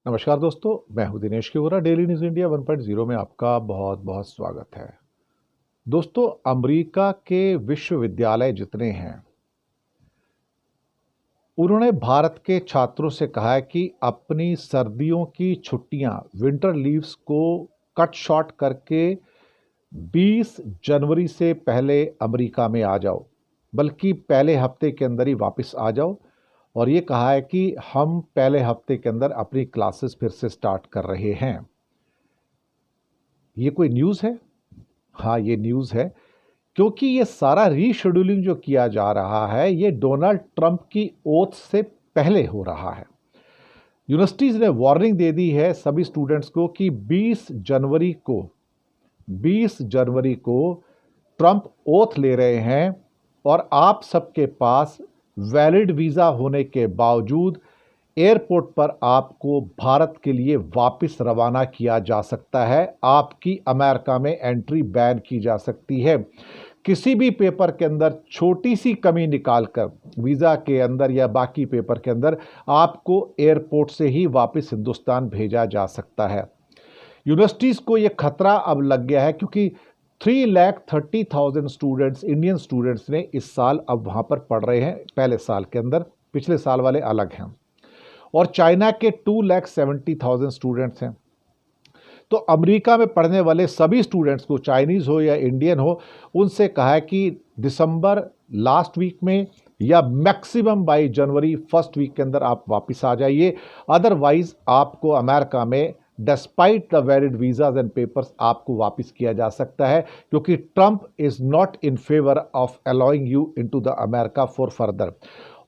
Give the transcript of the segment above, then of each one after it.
नमस्कार दोस्तों, मैं हूं Dinesh kewra. Daily news India 1.0 में आपका बहुत बहुत स्वागत है। दोस्तों, अमेरिका के विश्वविद्यालय जितने हैं, उन्होंने भारत के छात्रों से कहा है कि अपनी सर्दियों की छुट्टियां, विंटर लीव्स को कट शॉर्ट करके 20 जनवरी से पहले अमेरिका में आ जाओ, बल्कि पहले हफ्ते के अंदर ही वापस आ जाओ। और ये कहा है कि हम पहले हफ्ते के अंदर अपनी क्लासेस फिर से स्टार्ट कर रहे हैं। ये कोई न्यूज़ है? हाँ, ये न्यूज़ है, क्योंकि ये सारा रीशेड्यूलिंग जो किया जा रहा है, ये डोनाल्ड ट्रंप की ओथ से पहले हो रहा है। यूनिवर्सिटीज़ ने वार्निंग दे दी है सभी स्टूडेंट्स को कि 20 जनवरी को ट्रंप ओथ ले रहे हैं और आप सबके पास वैलिड वीज़ा होने के बावजूद एयरपोर्ट पर आपको भारत के लिए वापस रवाना किया जा सकता है। आपकी अमेरिका में एंट्री बैन की जा सकती है। किसी भी पेपर के अंदर छोटी सी कमी निकालकर वीज़ा के अंदर या बाकी पेपर के अंदर आपको एयरपोर्ट से ही वापस हिंदुस्तान भेजा जा सकता है। यूनिवर्सिटीज़ को यह खतरा अब लग गया है, क्योंकि 3,30,000 स्टूडेंट्स, इंडियन स्टूडेंट्स ने इस साल अब वहाँ पर पढ़ रहे हैं पहले साल के अंदर। पिछले साल वाले अलग हैं। और चाइना के 2,70,000 स्टूडेंट्स हैं। तो अमेरिका में पढ़ने वाले सभी स्टूडेंट्स को, चाइनीज़ हो या इंडियन हो, उनसे कहा है कि दिसंबर लास्ट वीक में या maximum by January first week के अंदर आप वापस आ जाइए। अदरवाइज आपको अमेरिका में despite the valid visas and papers आपको वापस किया जा सकता है, क्योंकि Trump is not in favour of allowing you into the America for further.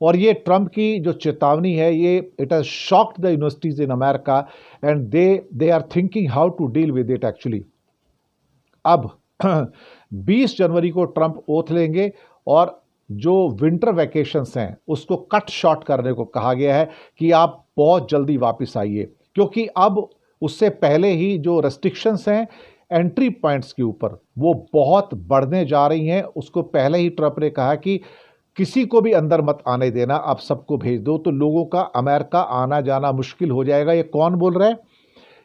और ये ट्रंप की जो चेतावनी है, ये it has shocked the universities in America and they are thinking how to deal with it actually. अब 20 जनवरी को Trump oath लेंगे और जो विंटर वैकेशंस हैं उसको कट शॉर्ट करने को कहा गया है कि आप बहुत जल्दी वापस आइए, क्योंकि अब उससे पहले ही जो रेस्ट्रिक्शंस हैं एंट्री पॉइंट्स के ऊपर, वो बहुत बढ़ने जा रही हैं। उसको पहले ही ट्रंप ने कहा कि किसी को भी अंदर मत आने देना, आप सबको भेज दो, तो लोगों का अमेरिका आना जाना मुश्किल हो जाएगा। ये कौन बोल रहा है?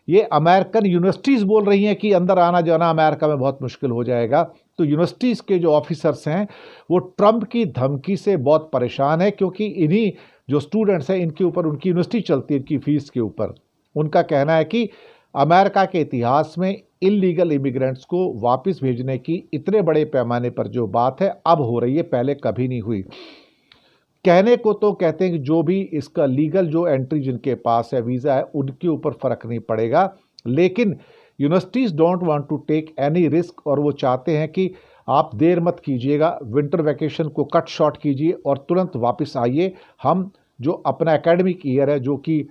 ये अमेरिकन यूनिवर्सिटीज़ बोल रही हैं कि अंदर आना जाना अमेरिका में बहुत मुश्किल हो जाएगा। तो यूनिवर्सिटीज़ के जो ऑफिसर्स हैं वो ट्रंप की धमकी से बहुत परेशान है, क्योंकि इन्हीं जो स्टूडेंट्स हैं इनके ऊपर उनकी यूनिवर्सिटी चलती है, इनकी फीस के ऊपर। उनका कहना है कि अमेरिका के इतिहास में इलीगल इमिग्रेंट्स को वापस भेजने की इतने बड़े पैमाने पर जो बात है अब हो रही है, पहले कभी नहीं हुई। कहने को तो कहते हैं कि जो भी इसका लीगल जो एंट्री जिनके पास है, वीज़ा है, उनके ऊपर फ़र्क नहीं पड़ेगा, लेकिन universities don't want to take any risk. और वो चाहते हैं कि आप देर मत कीजिएगा, विंटर वैकेशन को कट शॉर्ट कीजिए और तुरंत वापस आइए। हम जो अपना एकेडमिक ईयर है, जो कि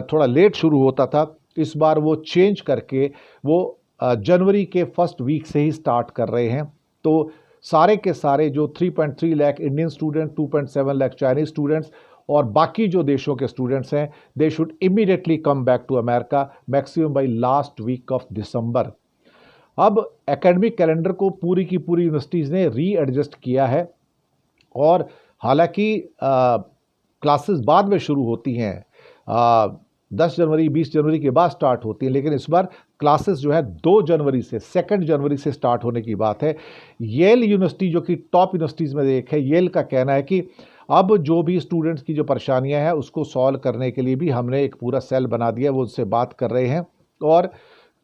थोड़ा लेट शुरू होता था, इस बार वो चेंज करके वो जनवरी के फर्स्ट वीक से ही स्टार्ट कर रहे हैं। तो सारे के सारे जो 3.3 lakh Indian student, 2.7 lakh Chinese students और बाकी जो देशों के स्टूडेंट्स हैं, they should immediately come back to America maximum by last week of December. अब एकेडमिक कैलेंडर को पूरी की पूरी यूनिवर्सिटीज़ ने रीएडजस्ट किया है। और हालांकि क्लासेस बाद में शुरू होती हैं, 10 जनवरी 20 जनवरी के बाद स्टार्ट होती है, लेकिन इस बार क्लासेस जो है 2 जनवरी से 2 जनवरी से स्टार्ट होने की बात है। येल यूनिवर्सिटी, जो कि टॉप यूनिवर्सिटीज़ में एक है, येल का कहना है कि अब जो भी स्टूडेंट्स की जो परेशानियां हैं उसको सॉल्व करने के लिए भी हमने एक पूरा सेल बना दिया, वो उनसे बात कर रहे हैं। और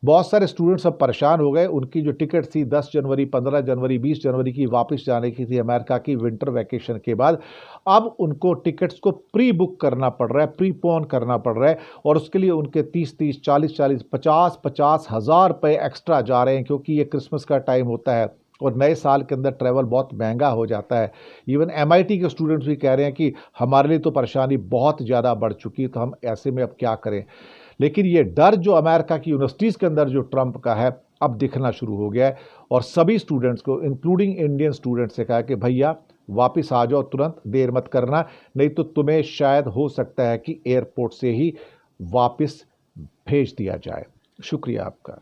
बहुत सारे स्टूडेंट्स अब परेशान हो गए। उनकी जो टिकट थी 10 जनवरी, 15 जनवरी, 20 जनवरी की वापस जाने की थी अमेरिका की विंटर वैकेशन के बाद, अब उनको टिकट्स को प्री बुक करना पड़ रहा है, प्रीपोन करना पड़ रहा है। और उसके लिए उनके 30-30, 40-40, 50-50 हज़ार रुपये एक्स्ट्रा जा रहे हैं, क्योंकि ये क्रिसमस का टाइम होता है और नए साल के अंदर ट्रैवल बहुत महंगा हो जाता है। इवन MIT के स्टूडेंट्स भी कह रहे हैं कि हमारे लिए तो परेशानी बहुत ज़्यादा बढ़ चुकी है, तो हम ऐसे में अब क्या करें। लेकिन ये डर जो अमेरिका की यूनिवर्सिटीज़ के अंदर जो ट्रंप का है, अब दिखना शुरू हो गया है। और सभी स्टूडेंट्स को, इंक्लूडिंग इंडियन स्टूडेंट्स से कहा कि भैया वापस आ जाओ, तुरंत, देर मत करना, नहीं तो तुम्हें शायद हो सकता है कि एयरपोर्ट से ही वापस भेज दिया जाए। शुक्रिया आपका।